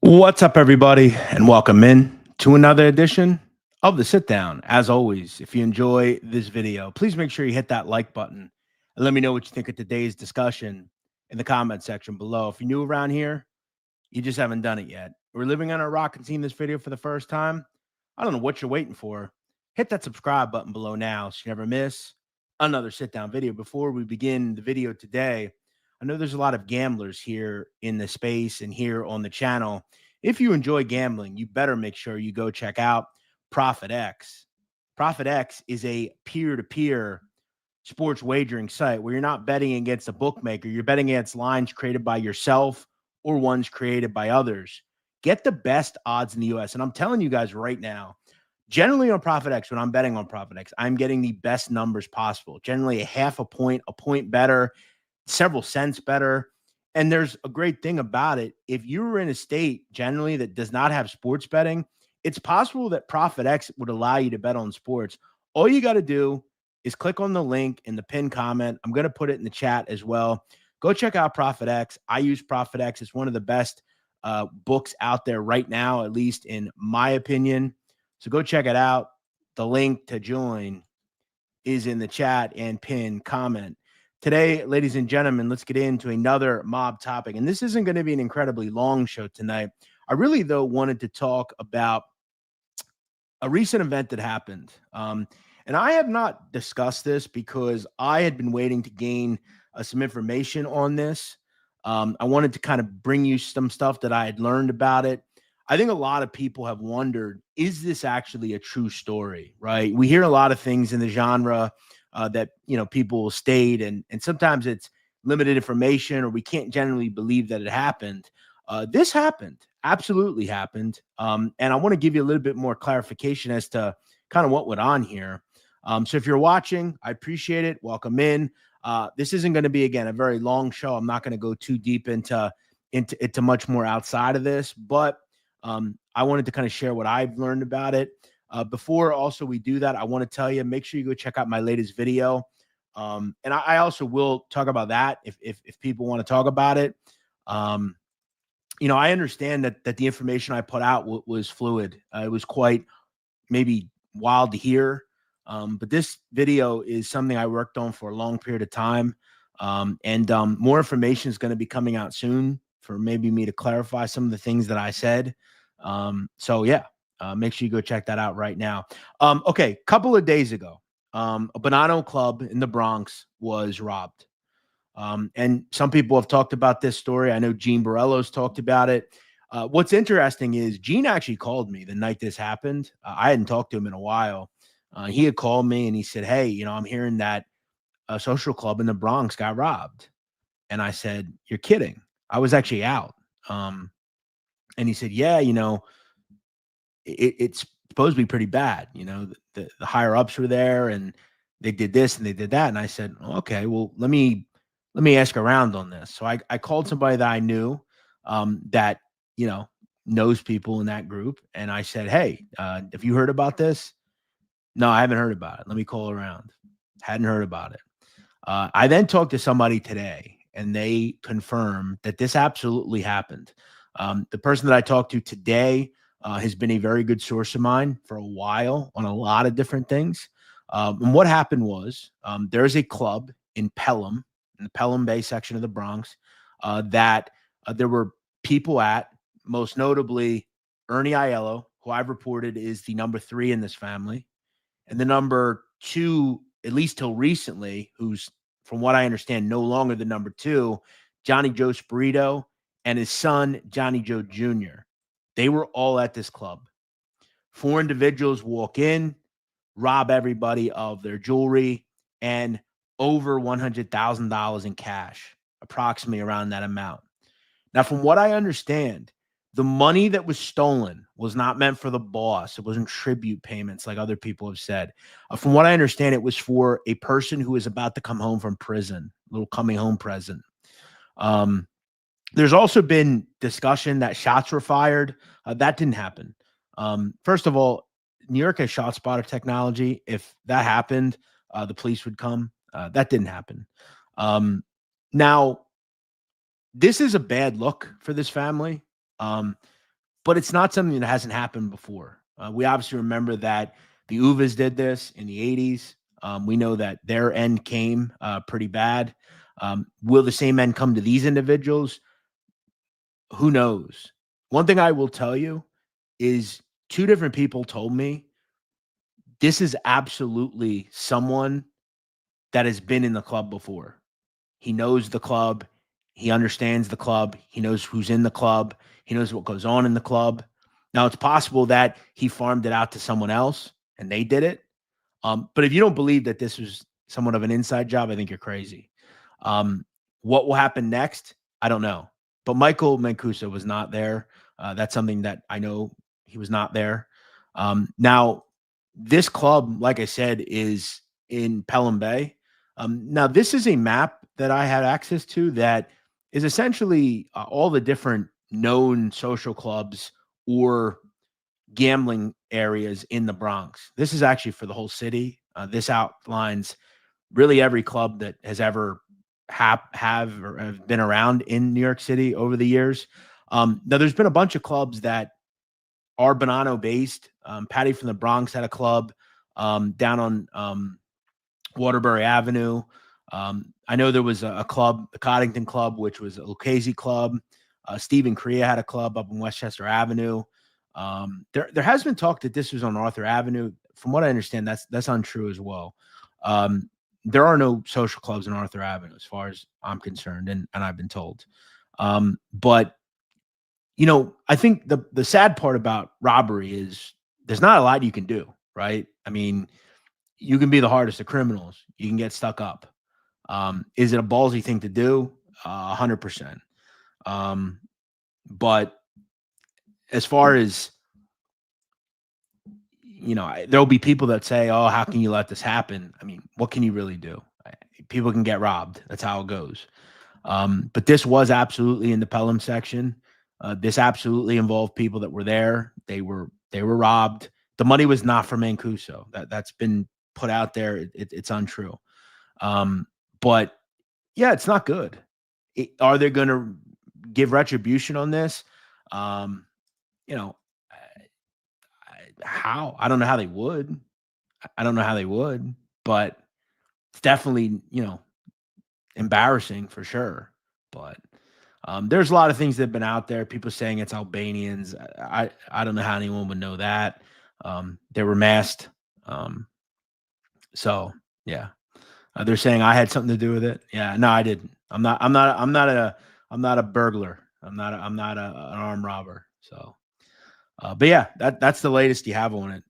What's up, everybody, and welcome in to another edition of the Sit Down. As always, if you enjoy this video, please make sure you hit that like button and let me know what you think of today's discussion in the comment section below. If you're new around here, you just haven't done it yet. We're living on a rock and seeing this video for the first time. I don't know what you're waiting for. Hit that subscribe button below now so you never miss another Sit Down video. Before we begin the video today, I know there's a lot of gamblers here in the space and here on the channel. If you enjoy gambling, you better make sure you go check out Profit X. Profit X is a peer-to-peer sports wagering site where you're not betting against a bookmaker. You're betting against lines created by yourself or ones created by others. Get the best odds in the US. And I'm telling you guys right now, generally on Profit X, when I'm betting on Profit X, I'm getting the best numbers possible. Generally a half a point better, several cents better. And there's a great thing about it. If you're in a state generally that does not have sports betting, it's possible that Profit X would allow you to bet on sports. All you got to do is click on the link in the pinned comment. I'm going to put it in the chat as well. Go check out Profit X. I use Profit X. It's one of the best books out there right now, at least in my opinion. So go check it out. The link to join is in the chat and pinned comment. Today, ladies and gentlemen, let's get into another mob topic. And this isn't going to be an incredibly long show tonight. I really, though, wanted to talk about a recent event that happened. And I have not discussed this because I had been waiting to gain some information on this. I wanted to kind of bring you some stuff that I had learned about it. I think a lot of people have wondered, is this actually a true story, right? We hear a lot of things in the genre that, people will state, and sometimes it's limited information or we can't generally believe that it happened. This happened, absolutely happened. And I want to give you a little bit more clarification as to kind of what went on here. So if you're watching, I appreciate it. Welcome in. This isn't going to be, again, a very long show. I'm not going to go too deep into much more outside of this, but I wanted to kind of share what I've learned about it. Before also we do that, I want to tell you, make sure you go check out my latest video. And I also will talk about that if people want to talk about it. I understand that the information I put out was fluid. It was quite maybe wild to hear. But this video is something I worked on for a long period of time. And more information is going to be coming out soon for maybe me to clarify some of the things that I said. So yeah, make sure you go check that out right now. Okay, a couple of days ago, a Bonanno club in the Bronx was robbed. And some people have talked about this story. I know Gene Borrello's talked about it. What's interesting is Gene actually called me the night this happened. I hadn't talked to him in a while. He had called me and he said, "Hey, I'm hearing that a social club in the Bronx got robbed." And I said, "You're kidding." I was actually out. And he said, "Yeah, it's supposed to be pretty bad. The higher ups were there and they did this and they did that." And I said, "Okay, well, let me ask around on this." So I called somebody that I knew that, knows people in that group. And I said, "Hey, have you heard about this?" "No, I haven't heard about it. Let me call around." Hadn't heard about it. I then talked to somebody today and they confirmed that this absolutely happened. The person that I talked to today has been a very good source of mine for a while on a lot of different things. And what happened was there's a club in Pelham, in the Pelham Bay section of the Bronx, that there were people at, most notably Ernie Aiello, who I've reported is the number 3 in this family, and the number 2, at least till recently, who's, from what I understand, no longer the number 2, Johnny Joe Spirito, and his son, Johnny Joe Jr. They were all at this club. 4 individuals walk in, rob everybody of their jewelry, and over $100,000 in cash, approximately around that amount. Now, from what I understand, the money that was stolen was not meant for the boss. It wasn't tribute payments like other people have said. From what I understand, it was for a person who is about to come home from prison, a little coming home present. There's also been discussion that shots were fired. That didn't happen. First of all, New York has shot spotter technology. If that happened, the police would come. That didn't happen. Now, this is a bad look for this family. but it's not something that hasn't happened before. We obviously remember that the Uvas did this in the 80s. We know that their end came pretty bad. Will the same end come to these individuals? Who knows? One thing I will tell you is two different people told me this is absolutely someone that has been in the club before. He knows the club. He understands the club. He knows who's in the club. He knows what goes on in the club. Now, it's possible that he farmed it out to someone else and they did it. But if you don't believe that this was somewhat of an inside job, I think you're crazy. What will happen next? I don't know. But Michael Mancuso was not there. That's something that I know he was not there. Now, this club, like I said, is in Pelham Bay. Now, this is a map that I had access to that is essentially all the different known social clubs or gambling areas in the Bronx. This is actually for the whole city. This outlines really every club that has ever have been around in New York City over the years. Now, there's been a bunch of clubs that are Bonanno based. Patty from the Bronx had a club down on Waterbury Avenue. I know there was a club, the Coddington Club, which was a Lucchese club. Stephen Crea had a club up on Westchester Avenue. There has been talk that this was on Arthur Avenue. From what I understand, that's untrue as well. There are no social clubs on Arthur Avenue, as far as I'm concerned, and I've been told. But you know, I think the sad part about robbery is there's not a lot you can do, right? I mean, you can be the hardest of criminals. You can get stuck up. Is it a ballsy thing to do? 100%. But as far as, you know, there'll be people that say, oh, how can you let this happen? I mean, what can you really do? People can get robbed. That's how it goes. But this was absolutely in the Pelham section. This absolutely involved people that were there. They were robbed. The money was not for Mancuso. That's been put out there. It's untrue. But yeah, it's not good. Are they going to give retribution on this? You know, how? I don't know how they would. I don't know how they would, but it's definitely, you know, embarrassing for sure. But there's a lot of things that have been out there. People saying it's Albanians. I don't know how anyone would know that. They were masked. So yeah, they're saying I had something to do with it. Yeah, no, I didn't. I'm not a burglar. I'm not an armed robber. So, but yeah, that's the latest you have on it.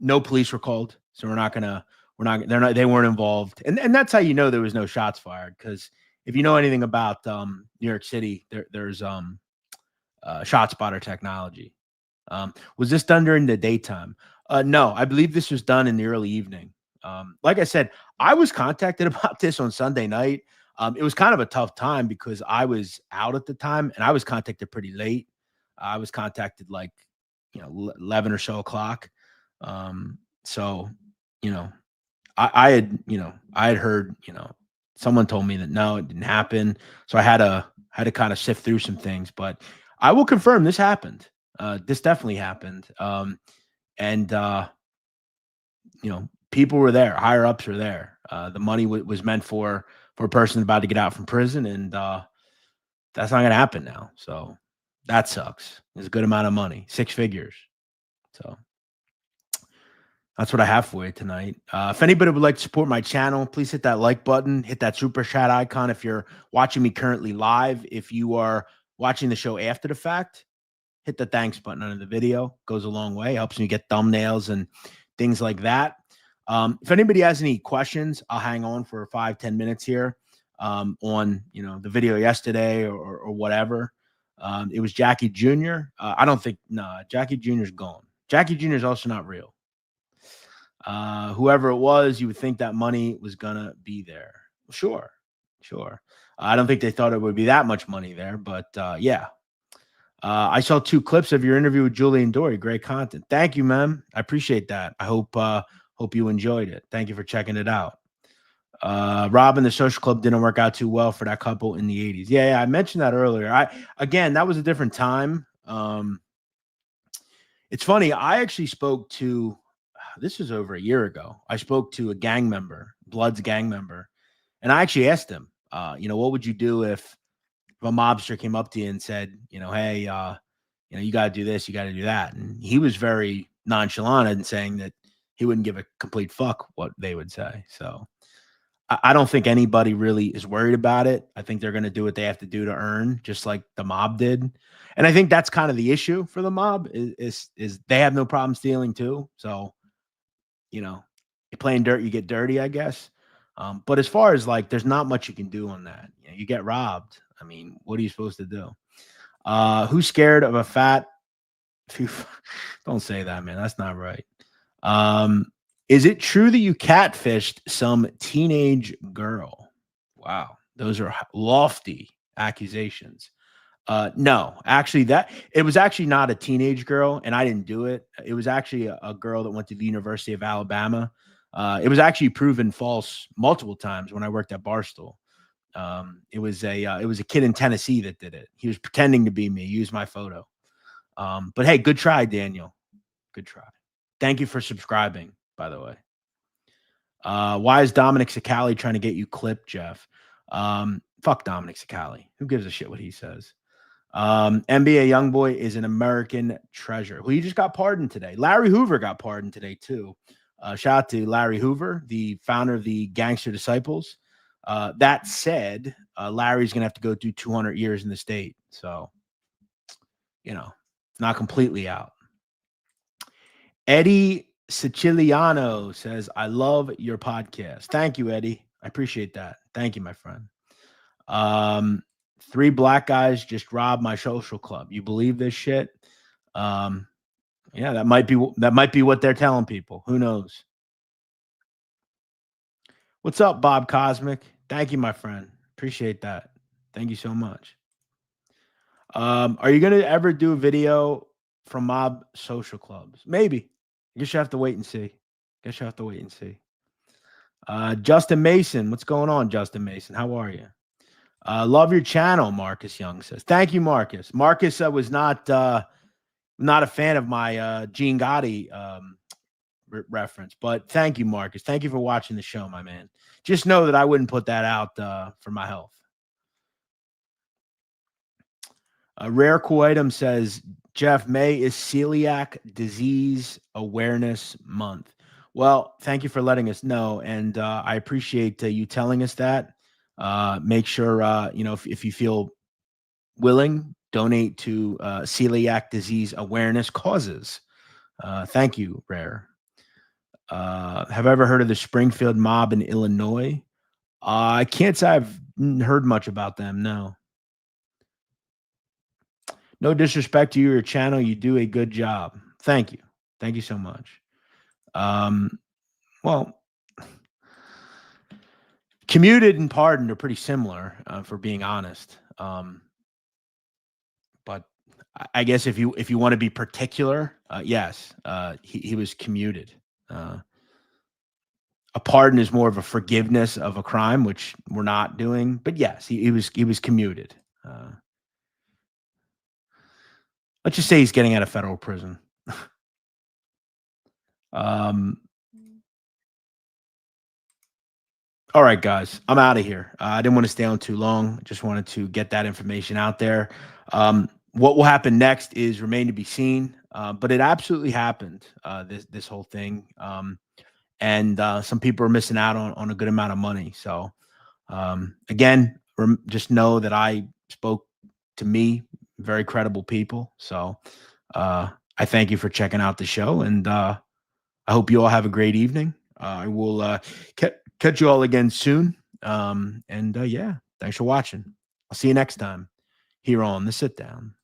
No police were called, so they weren't involved. And that's how you know there was no shots fired, because if you know anything about New York City, there's shot spotter technology. Was this done during the daytime? No, I believe this was done in the early evening. Like I said, I was contacted about this on Sunday night. It was kind of a tough time because I was out at the time and I was contacted pretty late. I was contacted like, 11 or so o'clock. So, I had heard, someone told me that no, it didn't happen. So I had to kind of sift through some things, but I will confirm this happened. This definitely happened. People were there, higher ups were there. The money was meant for a person about to get out from prison, and that's not going to happen now. So that sucks. It's a good amount of money, 6 figures. So that's what I have for you tonight. If anybody would like to support my channel, please hit that like button, hit that super chat icon if you're watching me currently live. If you are watching the show after the fact, hit the thanks button under the video. Goes a long way. Helps me get thumbnails and things like that. If anybody has any questions, I'll hang on for 5-10 minutes here on the video yesterday or whatever. It was Jackie Jr. I don't think Jackie Jr.'s gone. Jackie Jr. is also not real. Whoever it was, you would think that money was gonna be there. Sure. I don't think they thought it would be that much money there, but yeah. I saw 2 clips of your interview with Julian Dory. Great content. Thank you, man. I appreciate that. I hope you enjoyed it. Thank you for checking it out. Rob and the Social Club didn't work out too well for that couple in the 80s. Yeah, I mentioned that earlier. Again, that was a different time. It's funny. I actually spoke to, this was over a year ago. I spoke to a gang member, Blood's gang member, and I actually asked him, what would you do if a mobster came up to you and said, hey, you got to do this, you got to do that. And he was very nonchalant in saying that he wouldn't give a complete fuck what they would say. So I don't think anybody really is worried about it. I think they're going to do what they have to do to earn, just like the mob did. And I think that's kind of the issue for the mob is they have no problem stealing too. So, you're playing dirt, you get dirty, I guess. But as far as like, there's not much you can do on that. You get robbed. I mean, what are you supposed to do? Who's scared of a fat? Don't say that, man. That's not right. Is it true that you catfished some teenage girl? Wow, those are lofty accusations. No, actually, it was actually not a teenage girl, and I didn't do it. It was actually a girl that went to the University of Alabama. It was actually proven false multiple times when I worked at Barstool. It was a kid in Tennessee that did it. He was pretending to be me. He used my photo. But hey, good try, Daniel. Good try. Thank you for subscribing, by the way. Why is Dominic Cicale trying to get you clipped, Jeff? Fuck Dominic Cicale. Who gives a shit what he says? NBA Youngboy is an American treasure. Well, he just got pardoned today. Larry Hoover got pardoned today, too. Shout out to Larry Hoover, the founder of the Gangster Disciples. That said, Larry's going to have to go through 200 years in the state. So, not completely out. Eddie Siciliano says, I love your podcast. Thank you, Eddie. I appreciate that. Thank you, my friend. 3 black guys just robbed my social club. You believe this shit? Yeah, that might be what they're telling people. Who knows? What's up, Bob Cosmic? Thank you, my friend. Appreciate that. Thank you so much. Are you going to ever do a video from mob social clubs? Maybe. I guess you have to wait and see. Justin Mason. What's going on, Justin Mason? How are you? Love your channel, Marcus Young says. Thank you, Marcus. Marcus was not a fan of my Gene Gotti reference, but thank you, Marcus. Thank you for watching the show, my man. Just know that I wouldn't put that out for my health. Rare Cool Item says, Jeff, May is Celiac Disease Awareness Month. Well, thank you for letting us know, and I appreciate you telling us that. Make sure, if you feel willing, donate to celiac disease awareness causes. Thank you, Rare. Have I ever heard of the Springfield Mob in Illinois? I can't say I've heard much about them, no. No disrespect to your channel. You do a good job. Thank you. Thank you so much. Well, commuted and pardoned are pretty similar, for being honest. But I guess if you want to be particular, yes, he was commuted. A pardon is more of a forgiveness of a crime, which we're not doing. But yes, he was commuted. Let's just say he's getting out of federal prison. All right, guys, I'm out of here. I didn't want to stay on too long. Just wanted to get that information out there. What will happen next is remain to be seen. But it absolutely happened, this whole thing. And some people are missing out on a good amount of money. So, again, just know that I spoke to me, very credible people. So I thank you for checking out the show. And I hope you all have a great evening. I will catch you all again soon. Yeah, thanks for watching. I'll see you next time here on The Sit Down.